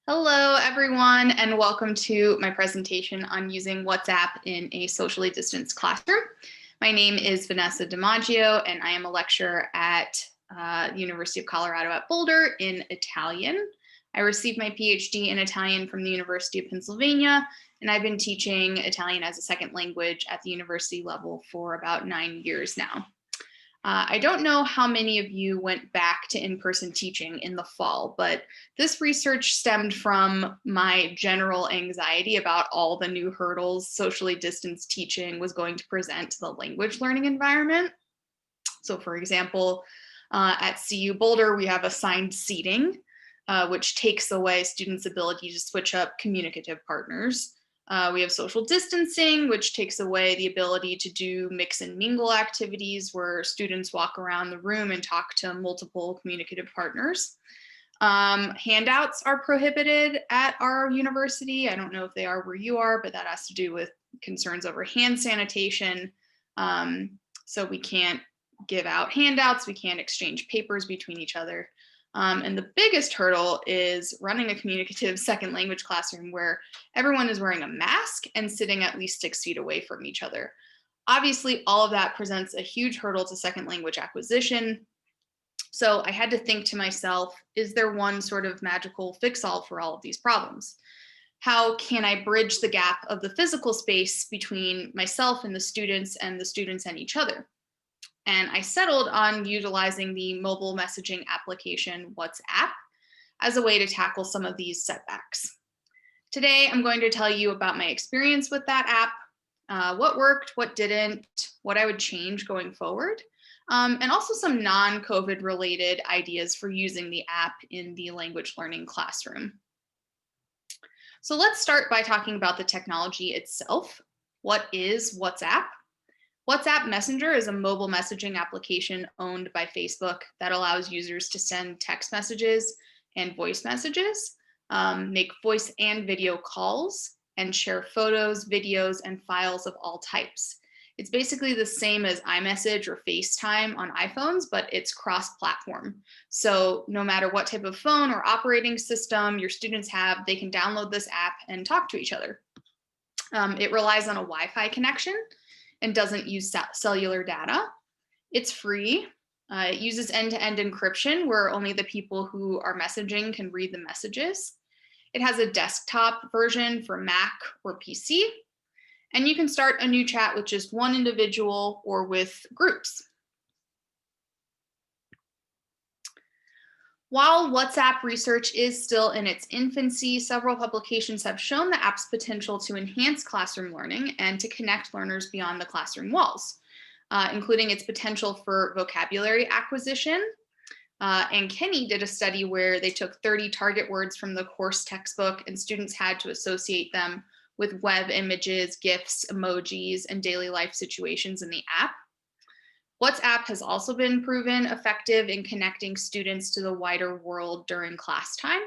Hello, everyone, and welcome to my presentation on using WhatsApp in a socially distanced classroom. My name is Vanessa DiMaggio, and I am a lecturer at University of Colorado at Boulder in Italian. I received my PhD in Italian from the University of Pennsylvania, and I've been teaching Italian as a second language at the university level for about 9 years now. I don't know how many of you went back to in-person teaching in the fall, but this research stemmed from my general anxiety about all the new hurdles socially distanced teaching was going to present to the language learning environment. So for example, at CU Boulder, we have assigned seating, which takes away students' ability to switch up communicative partners. We have social distancing, which takes away the ability to do mix and mingle activities where students walk around the room and talk to multiple communicative partners. Handouts are prohibited at our university. I don't know if they are where you are, but that has to do with concerns over hand sanitation. So we can't give out handouts, we can't exchange papers between each other. And the biggest hurdle is running a communicative second language classroom where everyone is wearing a mask and sitting at least 6 feet away from each other. Obviously, all of that presents a huge hurdle to second language acquisition. So I had to think to myself, is there one sort of magical fix-all for all of these problems? How can I bridge the gap of the physical space between myself and the students and each other? And I settled on utilizing the mobile messaging application WhatsApp as a way to tackle some of these setbacks. Today, I'm going to tell you about my experience with that app, what worked, what didn't, what I would change going forward, and also some non-COVID related ideas for using the app in the language learning classroom. So let's start by talking about the technology itself. What is WhatsApp? WhatsApp Messenger is a mobile messaging application owned by Facebook that allows users to send text messages and voice messages, make voice and video calls, and share photos, videos, and files of all types. It's basically the same as iMessage or FaceTime on iPhones, but it's cross-platform. So no matter what type of phone or operating system your students have, they can download this app and talk to each other. It relies on a Wi-Fi connection and doesn't use cellular data. It's free. It uses end-to-end encryption where only the people who are messaging can read the messages. It has a desktop version for Mac or PC. And you can start a new chat with just one individual or with groups. While WhatsApp research is still in its infancy, several publications have shown the app's potential to enhance classroom learning and to connect learners beyond the classroom walls, including its potential for vocabulary acquisition. And Kenny did a study where they took 30 target words from the course textbook and students had to associate them with web images, GIFs, emojis, and daily life situations in the app. WhatsApp has also been proven effective in connecting students to the wider world during class time.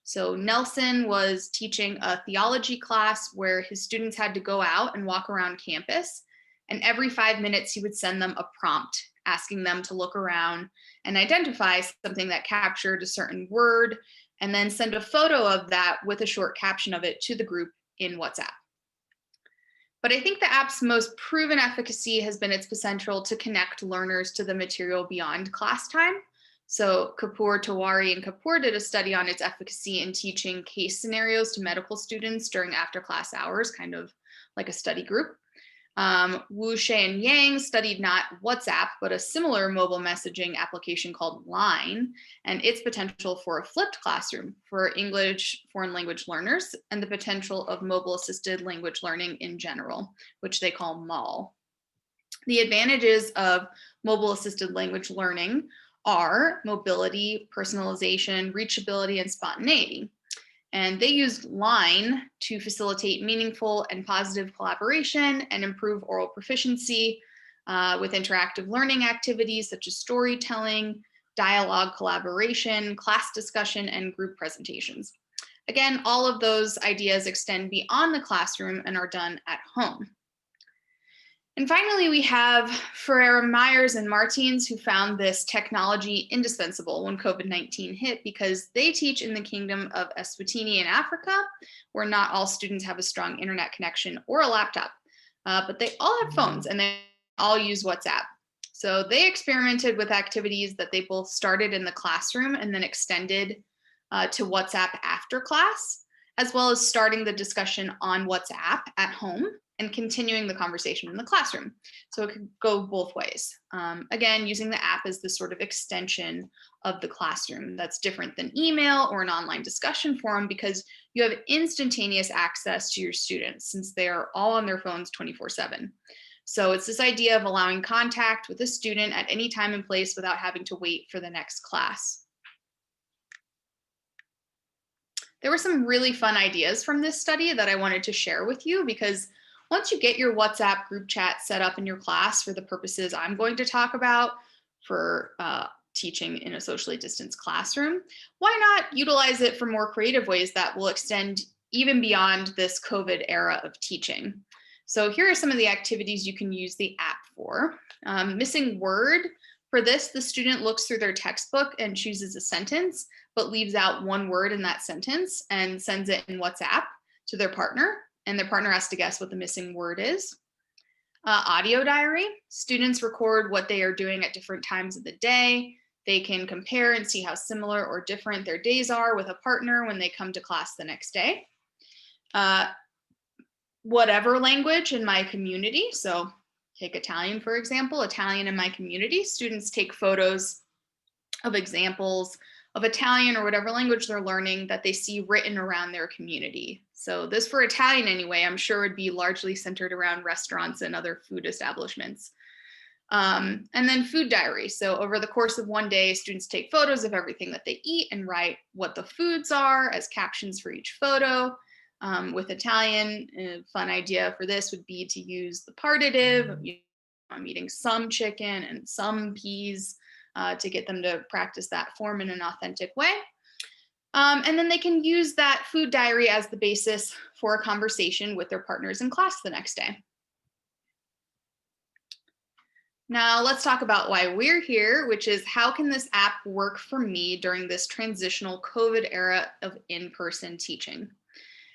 So Nelson was teaching a theology class where his students had to go out and walk around campus. And every 5 minutes, he would send them a prompt asking them to look around and identify something that captured a certain word, and then send a photo of that with a short caption of it to the group in WhatsApp. But I think the app's most proven efficacy has been its potential to connect learners to the material beyond class time. So Kapoor, Tewari, and Kapoor did a study on its efficacy in teaching case scenarios to medical students during after class hours, kind of like a study group. Wu, Shea, and Yang studied not WhatsApp, but a similar mobile messaging application called Line and its potential for a flipped classroom for English foreign language learners and the potential of mobile assisted language learning in general, which they call MAL. The advantages of mobile assisted language learning are mobility, personalization, reachability, and spontaneity. And they used Line to facilitate meaningful and positive collaboration and improve oral proficiency with interactive learning activities such as storytelling, dialogue collaboration, class discussion, and group presentations. Again, all of those ideas extend beyond the classroom and are done at home. And finally, we have Ferreira, Myers, and Martins, who found this technology indispensable when COVID-19 hit because they teach in the Kingdom of Eswatini in Africa, where not all students have a strong internet connection or a laptop, but they all have phones and they all use WhatsApp. So they experimented with activities that they both started in the classroom and then extended to WhatsApp after class, as well as starting the discussion on WhatsApp at home and continuing the conversation in the classroom. So it could go both ways. Again, using the app as this sort of extension of the classroom. That's different than email or an online discussion forum because you have instantaneous access to your students since they are all on their phones 24/7. So it's this idea of allowing contact with a student at any time and place without having to wait for the next class. There were some really fun ideas from this study that I wanted to share with you because once you get your WhatsApp group chat set up in your class for the purposes I'm going to talk about for teaching in a socially distanced classroom, why not utilize it for more creative ways that will extend even beyond this COVID era of teaching? So here are some of the activities you can use the app for. Missing word. For this, the student looks through their textbook and chooses a sentence, but leaves out one word in that sentence and sends it in WhatsApp to their partner, and their partner has to guess what the missing word is. Audio diary. Students record what they are doing at different times of the day. They can compare and see how similar or different their days are with a partner when they come to class the next day. Whatever language in my community. So take Italian, for example, Italian in my community. Students take photos of examples of Italian or whatever language they're learning that they see written around their community. So this for Italian anyway, I'm sure would be largely centered around restaurants and other food establishments. And then food diary. So over the course of one day, students take photos of everything that they eat and write what the foods are as captions for each photo. With Italian, a fun idea for this would be to use the partitive. I'm eating some chicken and some peas to get them to practice that form in an authentic way. And then they can use that food diary as the basis for a conversation with their partners in class the next day. Now let's talk about why we're here, which is how can this app work for me during this transitional COVID era of in-person teaching?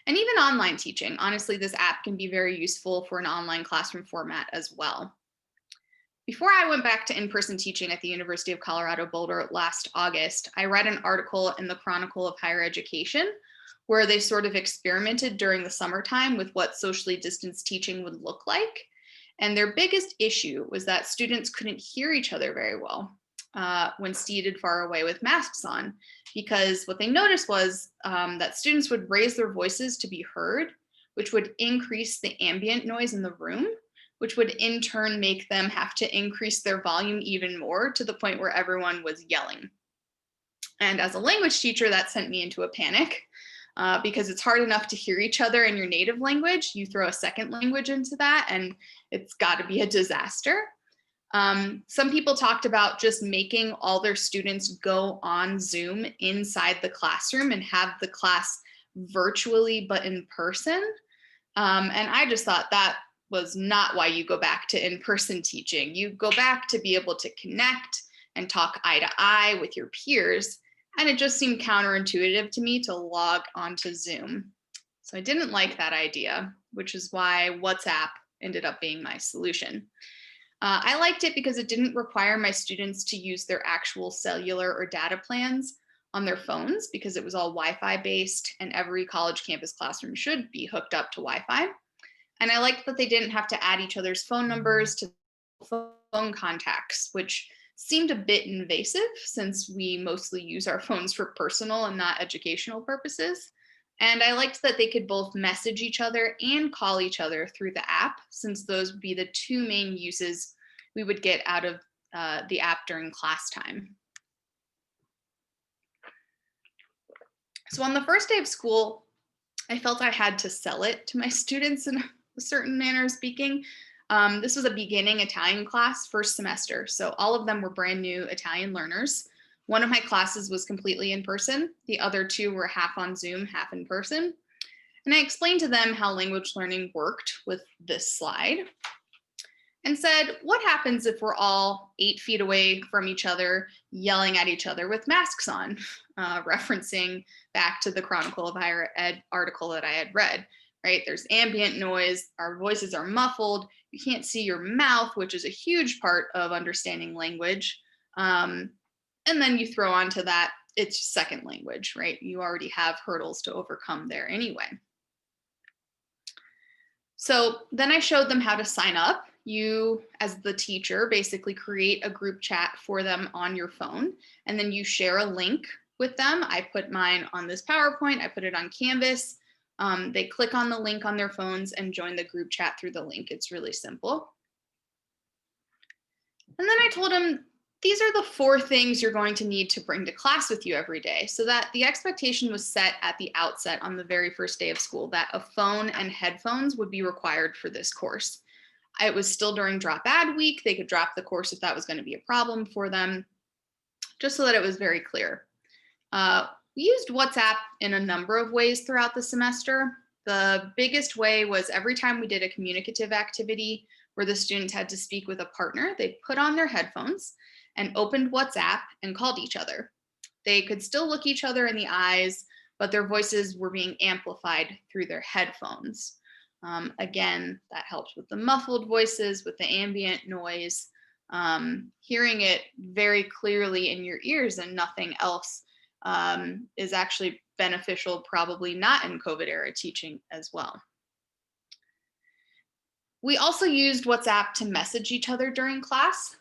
And even online teaching. Honestly, this app can be very useful for an online classroom format as well. Before I went back to in-person teaching at the University of Colorado Boulder last August, I read an article in the Chronicle of Higher Education where they sort of experimented during the summertime with what socially distanced teaching would look like. And their biggest issue was that students couldn't hear each other very well when seated far away with masks on, because what they noticed was that students would raise their voices to be heard, which would increase the ambient noise in the room, which would in turn make them have to increase their volume even more to the point where everyone was yelling. And as a language teacher, that sent me into a panic because it's hard enough to hear each other in your native language. You throw a second language into that and it's got to be a disaster. Some people talked about just making all their students go on Zoom inside the classroom and have the class virtually but in person. And I just thought that was not why you go back to in-person teaching. You go back to be able to connect and talk eye to eye with your peers. And it just seemed counterintuitive to me to log onto Zoom. So I didn't like that idea, which is why WhatsApp ended up being my solution. I liked it because it didn't require my students to use their actual cellular or data plans on their phones because it was all Wi-Fi based and every college campus classroom should be hooked up to Wi-Fi. And I liked that they didn't have to add each other's phone numbers to phone contacts, which seemed a bit invasive since we mostly use our phones for personal and not educational purposes. And I liked that they could both message each other and call each other through the app, since those would be the two main uses we would get out of the app during class time. So on the first day of school, I felt I had to sell it to my students in a certain manner of speaking. This was a beginning Italian class, first semester. So all of them were brand new Italian learners. One of my classes was completely in person. The other two were half on Zoom, half in person. And I explained to them how language learning worked with this slide. and said, what happens if we're all 8 feet away from each other, yelling at each other with masks on, referencing back to the Chronicle of Higher Ed article that I had read, right? There's ambient noise, our voices are muffled, you can't see your mouth, which is a huge part of understanding language. And then you throw onto that, it's second language, right? You already have hurdles to overcome there anyway. So then I showed them how to sign up. You, as the teacher, basically create a group chat for them on your phone, and then you share a link with them. I put mine on this PowerPoint, I put it on Canvas. They click on the link on their phones and join the group chat through the link. It's really simple. And then I told them, these are the 4 things you're going to need to bring to class with you every day, so that the expectation was set at the outset on the very first day of school that a phone and headphones would be required for this course. It was still during drop ad week. They could drop the course if that was going to be a problem for them, just so that it was very clear. We used WhatsApp in a number of ways throughout the semester. The biggest way was every time we did a communicative activity where the students had to speak with a partner, they put on their headphones and opened WhatsApp and called each other. They could still look each other in the eyes, but their voices were being amplified through their headphones. Again, that helps with the muffled voices, with the ambient noise, hearing it very clearly in your ears and nothing else is actually beneficial, probably not in COVID era teaching as well. We also used WhatsApp to message each other during class.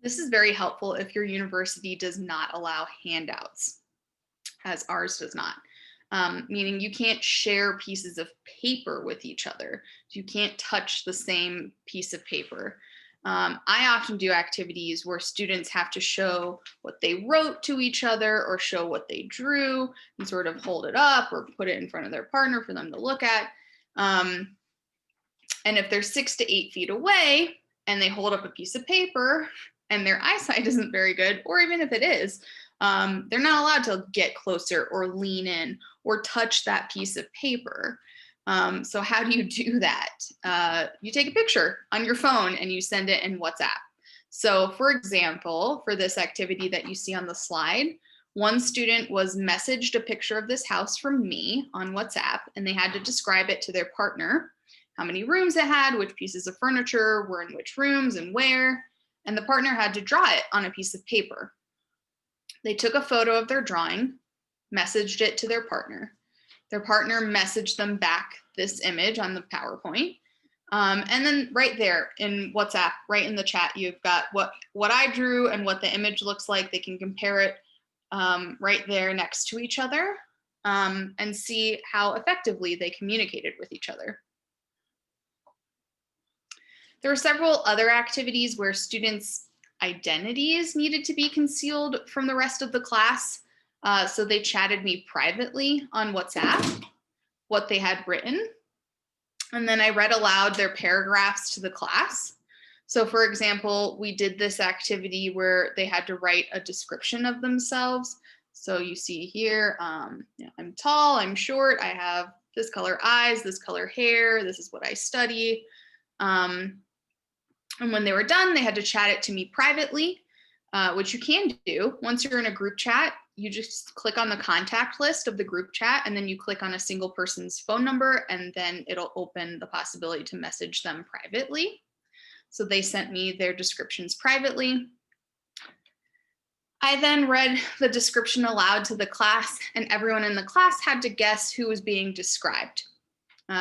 This is very helpful if your university does not allow handouts, as ours does not. Meaning you can't share pieces of paper with each other. You can't touch the same piece of paper. I often do activities where students have to show what they wrote to each other or show what they drew and sort of hold it up or put it in front of their partner for them to look at. And if they're 6 to 8 feet away and they hold up a piece of paper and their eyesight isn't very good, or even if it is, they're not allowed to get closer or lean in or touch that piece of paper. So how do you do that? You take a picture on your phone and you send it in WhatsApp. So for example, for this activity that you see on the slide, one student was messaged a picture of this house from me on WhatsApp, and they had to describe it to their partner, how many rooms it had, which pieces of furniture were in which rooms and where, and the partner had to draw it on a piece of paper. They took a photo of their drawing, messaged it to their partner. Their partner messaged them back this image on the PowerPoint. And then right there in WhatsApp, right in the chat, you've got what I drew and what the image looks like. They can compare it right there next to each other and see how effectively they communicated with each other. There were several other activities where students' identities needed to be concealed from the rest of the class. So they chatted me privately on WhatsApp, what they had written. And then I read aloud their paragraphs to the class. So for example, we did this activity where they had to write a description of themselves. So you see here, I'm tall, I'm short, I have this color eyes, this color hair, this is what I study. And when they were done, they had to chat it to me privately, which you can do. Once you're in a group chat, you just click on the contact list of the group chat, and then you click on a single person's phone number, and then it'll open the possibility to message them privately. So they sent me their descriptions privately. I then read the description aloud to the class, and everyone in the class had to guess who was being described.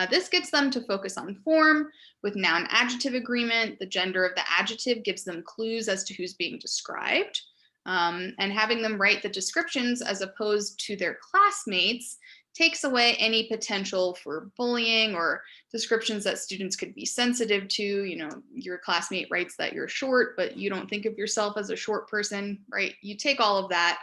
This gets them to focus on form with noun-adjective agreement. The gender of the adjective gives them clues as to who's being described. And having them write the descriptions as opposed to their classmates takes away any potential for bullying or descriptions that students could be sensitive to. You know, your classmate writes that you're short, but you don't think of yourself as a short person, right? You take all of that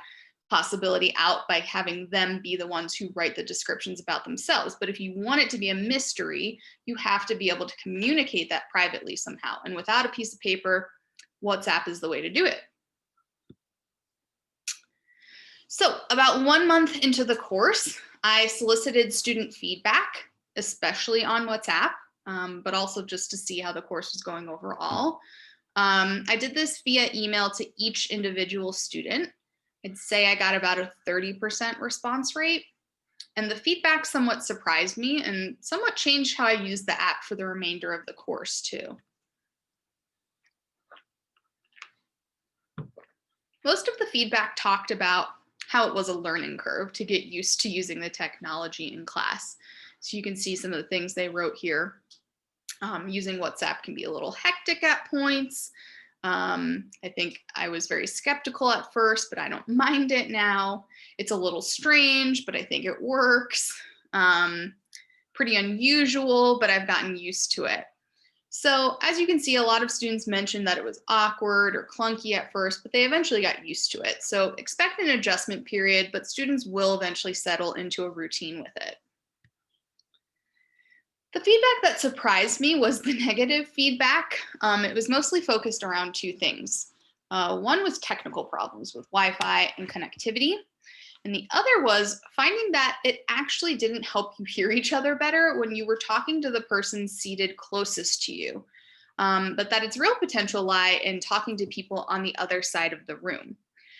possibility out by having them be the ones who write the descriptions about themselves. But if you want it to be a mystery, you have to be able to communicate that privately somehow. And without a piece of paper, WhatsApp is the way to do it. So about 1 month into the course, I solicited student feedback, especially on WhatsApp. but also just to see how the course was going overall. I did this via email to each individual student. I'd say I got about a 30% response rate. And the feedback somewhat surprised me and somewhat changed how I used the app for the remainder of the course too. Most of the feedback talked about how it was a learning curve to get used to using the technology in class. So you can see some of the things they wrote here. Using WhatsApp can be a little hectic at points. I think I was very skeptical at first, but I don't mind it now. It's a little strange, but I think it works. Pretty unusual, but I've gotten used to it. So as you can see, a lot of students mentioned that it was awkward or clunky at first, but they eventually got used to it. So expect an adjustment period, but students will eventually settle into a routine with it. The feedback that surprised me was the negative feedback. It was mostly focused around two things. One was technical problems with Wi-Fi and connectivity. And the other was finding that it actually didn't help you hear each other better when you were talking to the person seated closest to you, but that its real potential lie in talking to people on the other side of the room.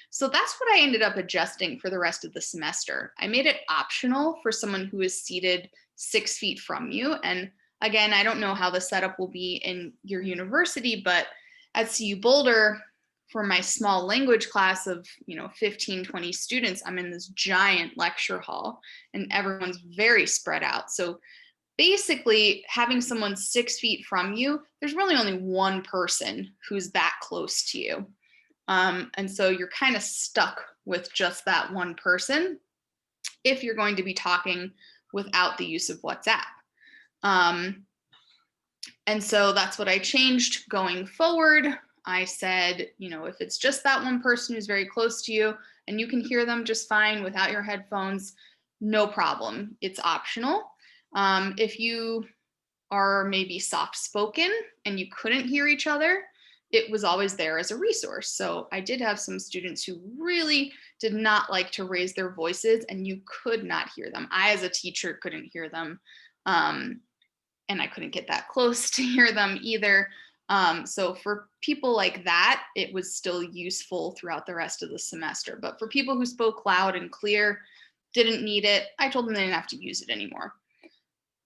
So that's what I ended up adjusting for the rest of the semester. I made it optional for someone who is seated 6 feet from you. And again, I don't know how the setup will be in your university, but at CU Boulder, for my small language class of 15, 20 students, I'm in this giant lecture hall and everyone's very spread out. So basically having someone 6 feet from you, there's really only one person who's that close to you. And so you're kind of stuck with just that one person if you're going to be talking without the use of WhatsApp. And so that's what I changed going forward. I said, if it's just that one person who's very close to you and you can hear them just fine without your headphones, no problem. It's optional. If you are maybe soft-spoken and you couldn't hear each other, it was always there as a resource. So I did have some students who really did not like to raise their voices and you could not hear them. I, as a teacher, couldn't hear them. And I couldn't get that close to hear them either. So for people like that, it was still useful throughout the rest of the semester. But for people who spoke loud and clear, didn't need it, I told them they didn't have to use it anymore.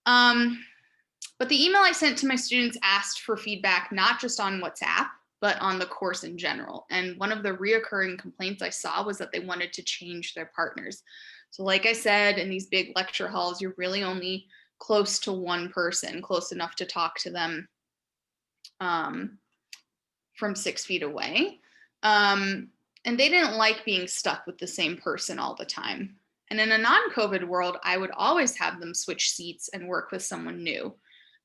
But the email I sent to my students asked for feedback, not just on WhatsApp, but on the course in general. And one of the reoccurring complaints I saw was that they wanted to change their partners. So like I said, in these big lecture halls, you're really only close to one person, close enough to talk to them from 6 feet away. And they didn't like being stuck with the same person all the time. And in a non-COVID world, I would always have them switch seats and work with someone new.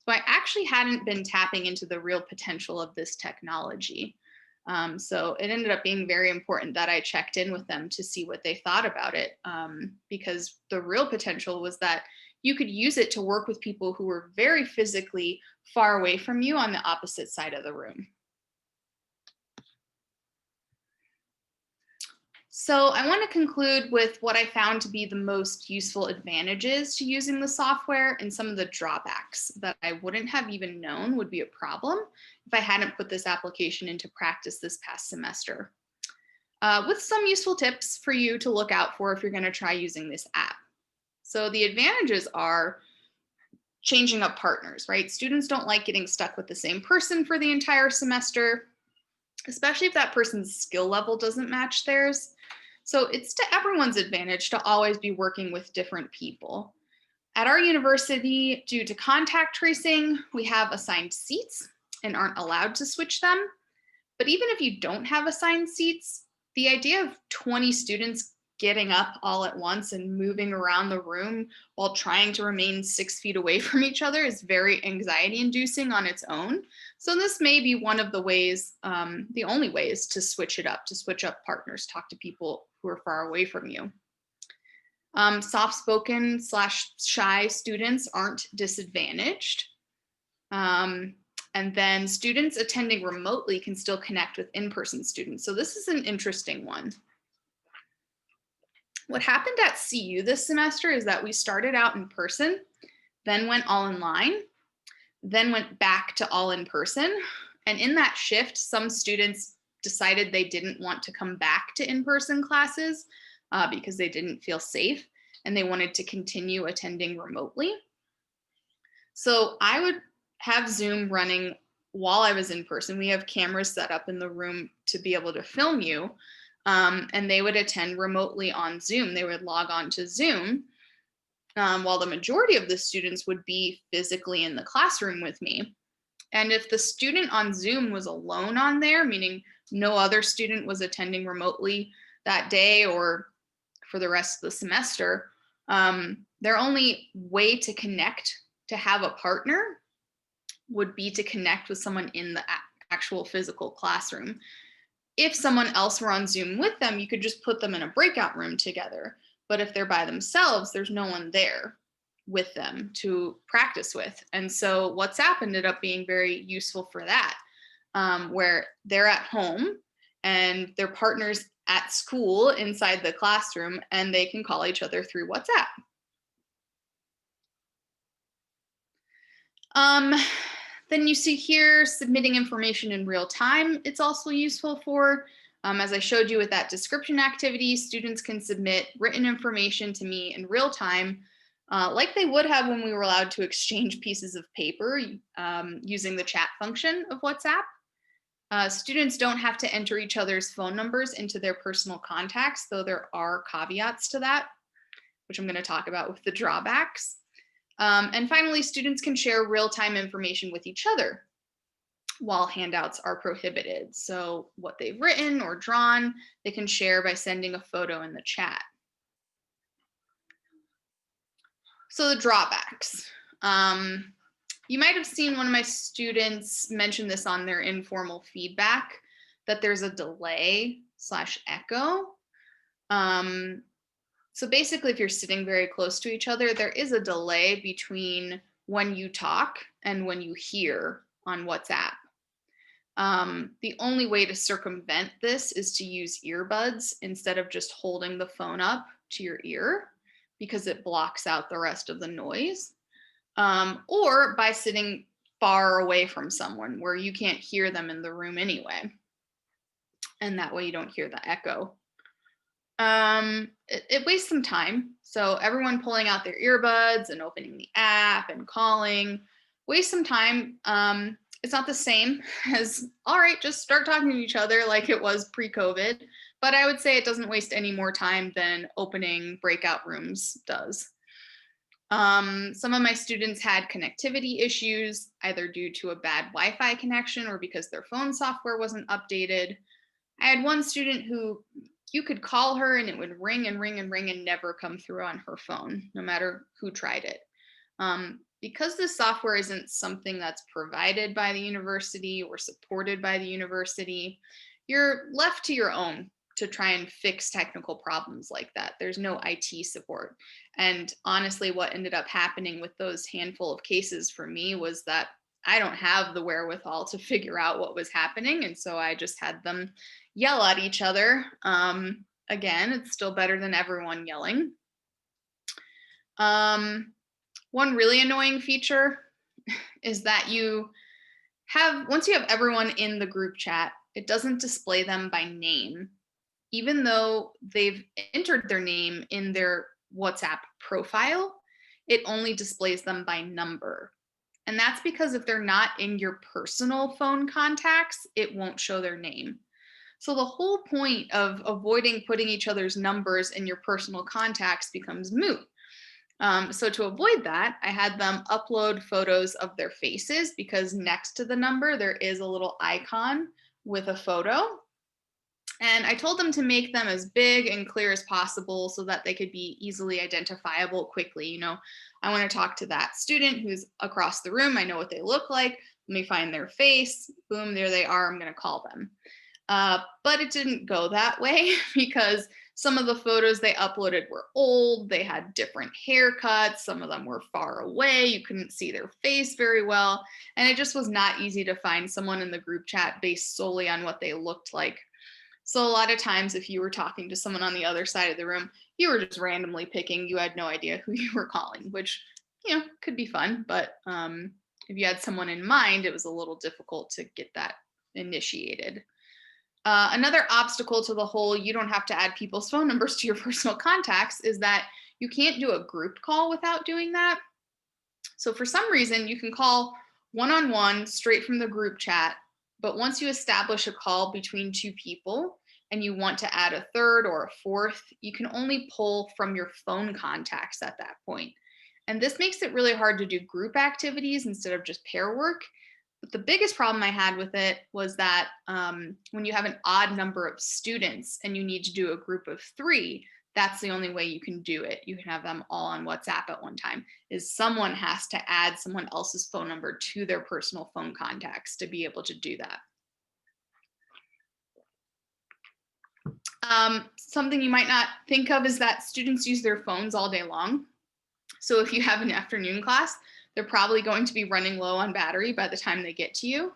So I actually hadn't been tapping into the real potential of this technology. So it ended up being very important that I checked in with them to see what they thought about it, because the real potential was that you could use it to work with people who were very physically far away from you on the opposite side of the room. So I want to conclude with what I found to be the most useful advantages to using the software and some of the drawbacks that I wouldn't have even known would be a problem if I hadn't put this application into practice this past semester. With some useful tips for you to look out for if you're going to try using this app. So the advantages are changing up partners, right? Students don't like getting stuck with the same person for the entire semester, especially if that person's skill level doesn't match theirs. So it's to everyone's advantage to always be working with different people. At our university, due to contact tracing, we have assigned seats and aren't allowed to switch them. But even if you don't have assigned seats, the idea of 20 students getting up all at once and moving around the room while trying to remain 6 feet away from each other is very anxiety inducing on its own. So this may be one of the ways, the only ways to switch it up, to switch up partners, talk to people who are far away from you. Soft-spoken / shy students aren't disadvantaged. And then students attending remotely can still connect with in-person students. So this is an interesting one. What happened at CU this semester is that we started out in person, then went all online. then went back to all in person. And in that shift, some students decided they didn't want to come back to in-person classes because they didn't feel safe and they wanted to continue attending remotely. So I would have Zoom running while I was in person. We have cameras set up in the room to be able to film you. And they would attend remotely on Zoom. They would log on to Zoom while the majority of the students would be physically in the classroom with me. And if the student on Zoom was alone on there, meaning no other student was attending remotely that day or for the rest of the semester, their only way to connect, to have a partner, would be to connect with someone in the actual physical classroom. If someone else were on Zoom with them, you could just put them in a breakout room together. But if they're by themselves, there's no one there with them to practice with. And so WhatsApp ended up being very useful for that, where they're at home and their partner's at school inside the classroom and they can call each other through WhatsApp. Then you see here submitting information in real time. It's also useful for, as I showed you with that description activity, students can submit written information to me in real time, like they would have when we were allowed to exchange pieces of paper using the chat function of WhatsApp. Students don't have to enter each other's phone numbers into their personal contacts, though there are caveats to that, which I'm going to talk about with the drawbacks. And finally, students can share real-time information with each other while handouts are prohibited. So what they've written or drawn, they can share by sending a photo in the chat. So the drawbacks. You might have seen one of my students mention this on their informal feedback, that there's a delay/echo. So basically, if you're sitting very close to each other, there is a delay between when you talk and when you hear on WhatsApp. The only way to circumvent this is to use earbuds instead of just holding the phone up to your ear, because it blocks out the rest of the noise. Or by sitting far away from someone where you can't hear them in the room anyway. And that way you don't hear the echo. It wastes some time. So everyone pulling out their earbuds and opening the app and calling wastes some time. It's not the same as, all right, just start talking to each other like it was pre-COVID. But I would say it doesn't waste any more time than opening breakout rooms does. Some of my students had connectivity issues, either due to a bad Wi-Fi connection or because their phone software wasn't updated. I had one student who you could call her and it would ring and ring and ring and never come through on her phone, no matter who tried it. Because this software isn't something that's provided by the university or supported by the university, you're left to your own to try and fix technical problems like that. There's no IT support. And honestly, what ended up happening with those handful of cases for me was that I don't have the wherewithal to figure out what was happening. And so I just had them yell at each other. Again, it's still better than everyone yelling. One really annoying feature is that once you have everyone in the group chat, it doesn't display them by name, even though they've entered their name in their WhatsApp profile. It only displays them by number. And that's because if they're not in your personal phone contacts, it won't show their name. So the whole point of avoiding putting each other's numbers in your personal contacts becomes moot. So to avoid that, I had them upload photos of their faces, because next to the number, there is a little icon with a photo. And I told them to make them as big and clear as possible so that they could be easily identifiable quickly. You know, I want to talk to that student who's across the room. I know what they look like. Let me find their face. Boom, there they are. I'm going to call them. But it didn't go that way because some of the photos they uploaded were old. They had different haircuts. Some of them were far away. You couldn't see their face very well. And it just was not easy to find someone in the group chat based solely on what they looked like. So a lot of times if you were talking to someone on the other side of the room, you were just randomly picking. You had no idea who you were calling, which, you know, could be fun, but if you had someone in mind, it was a little difficult to get that initiated. Another obstacle to the whole you don't have to add people's phone numbers to your personal contacts is that you can't do a group call without doing that. So for some reason, you can call one-on-one straight from the group chat, but once you establish a call between two people and you want to add a third or a fourth, you can only pull from your phone contacts at that point. And this makes it really hard to do group activities instead of just pair work. But the biggest problem I had with it was that when you have an odd number of students and you need to do a group of 3, that's the only way you can do it. You can have them all on WhatsApp at one time, is someone has to add someone else's phone number to their personal phone contacts to be able to do that. Something you might not think of is that students use their phones all day long. So if you have an afternoon class, they're probably going to be running low on battery by the time they get to you.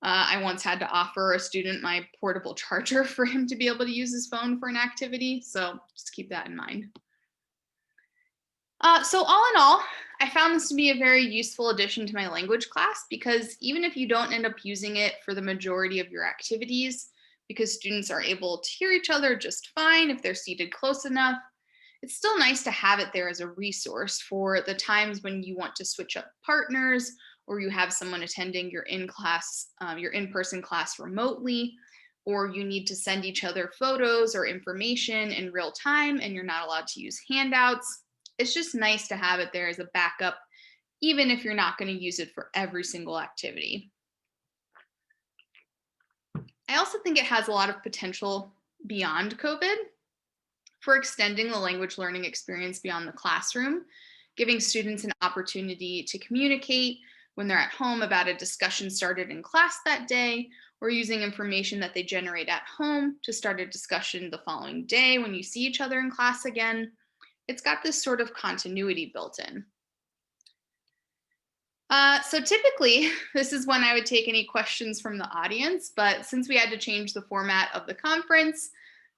I once had to offer a student my portable charger for him to be able to use his phone for an activity, so just keep that in mind. So all in all, I found this to be a very useful addition to my language class because even if you don't end up using it for the majority of your activities, because students are able to hear each other just fine if they're seated close enough, it's still nice to have it there as a resource for the times when you want to switch up partners or you have someone attending your in-person class remotely, or you need to send each other photos or information in real time and you're not allowed to use handouts. It's just nice to have it there as a backup, even if you're not going to use it for every single activity. I also think it has a lot of potential beyond COVID for extending the language learning experience beyond the classroom, giving students an opportunity to communicate when they're at home about a discussion started in class that day, or using information that they generate at home to start a discussion the following day when you see each other in class again. It's got this sort of continuity built in. So typically, this is when I would take any questions from the audience, but since we had to change the format of the conference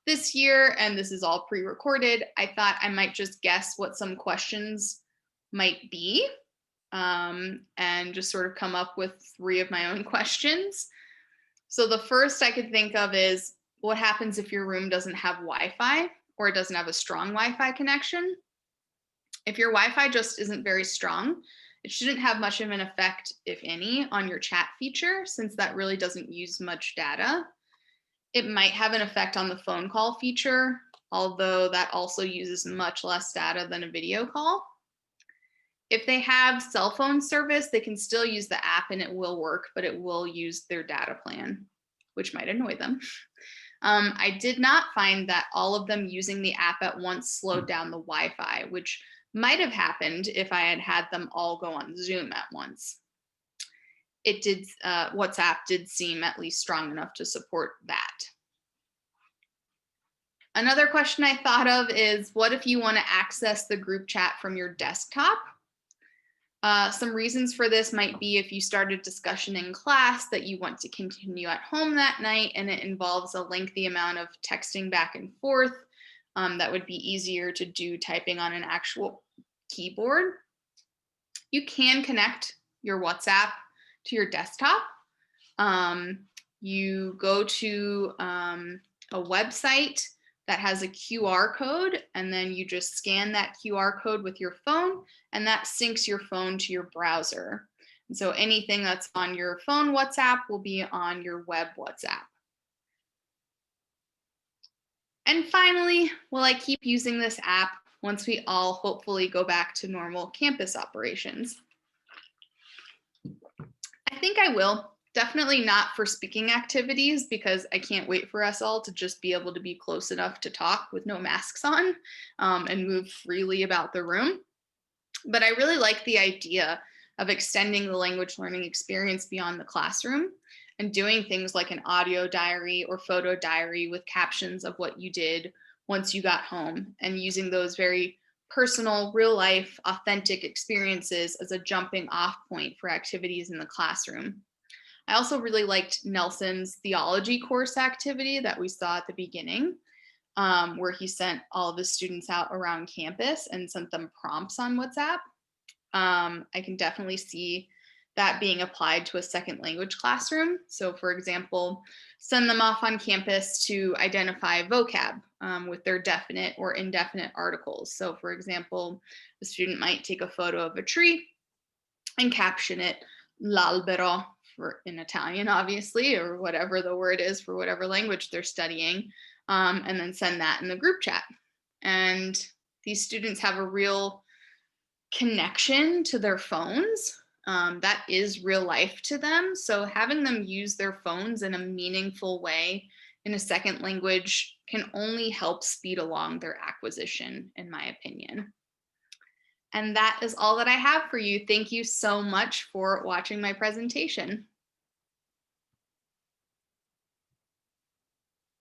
this year, and this is all pre-recorded, I thought I might just guess what some questions might be, and just sort of come up with 3 of my own questions. So the first I could think of is, what happens if your room doesn't have Wi-Fi or it doesn't have a strong Wi-Fi connection? If your Wi-Fi just isn't very strong, it shouldn't have much of an effect, if any, on your chat feature, since that really doesn't use much data. It might have an effect on the phone call feature, although that also uses much less data than a video call. If they have cell phone service, they can still use the app and it will work, but it will use their data plan, which might annoy them. I did not find that all of them using the app at once slowed down the Wi-Fi, which might have happened if I had had them all go on Zoom at once. It did, WhatsApp did seem at least strong enough to support that. Another question I thought of is, what if you want to access the group chat from your desktop? Some reasons for this might be if you start a discussion in class that you want to continue at home that night and it involves a lengthy amount of texting back and forth, that would be easier to do typing on an actual keyboard. You can connect your WhatsApp to your desktop. You go to a website that has a QR code, and then you just scan that QR code with your phone, and that syncs your phone to your browser. And so anything that's on your phone WhatsApp will be on your web WhatsApp. And finally, will I keep using this app once we all hopefully go back to normal campus operations? I think I will. Definitely not for speaking activities, because I can't wait for us all to just be able to be close enough to talk with no masks on, and move freely about the room. But I really like the idea of extending the language learning experience beyond the classroom and doing things like an audio diary or photo diary with captions of what you did once you got home, and using those very personal, real life, authentic experiences as a jumping off point for activities in the classroom. I also really liked Nelson's theology course activity that we saw at the beginning, where he sent all of his students out around campus and sent them prompts on WhatsApp. I can definitely see that being applied to a second language classroom. So for example, send them off on campus to identify vocab with their definite or indefinite articles. So for example, the student might take a photo of a tree and caption it l'albero for in Italian, obviously, or whatever the word is for whatever language they're studying, and then send that in the group chat. And these students have a real connection to their phones. That is real life to them. So having them use their phones in a meaningful way in a second language can only help speed along their acquisition, in my opinion. And that is all that I have for you. Thank you so much for watching my presentation.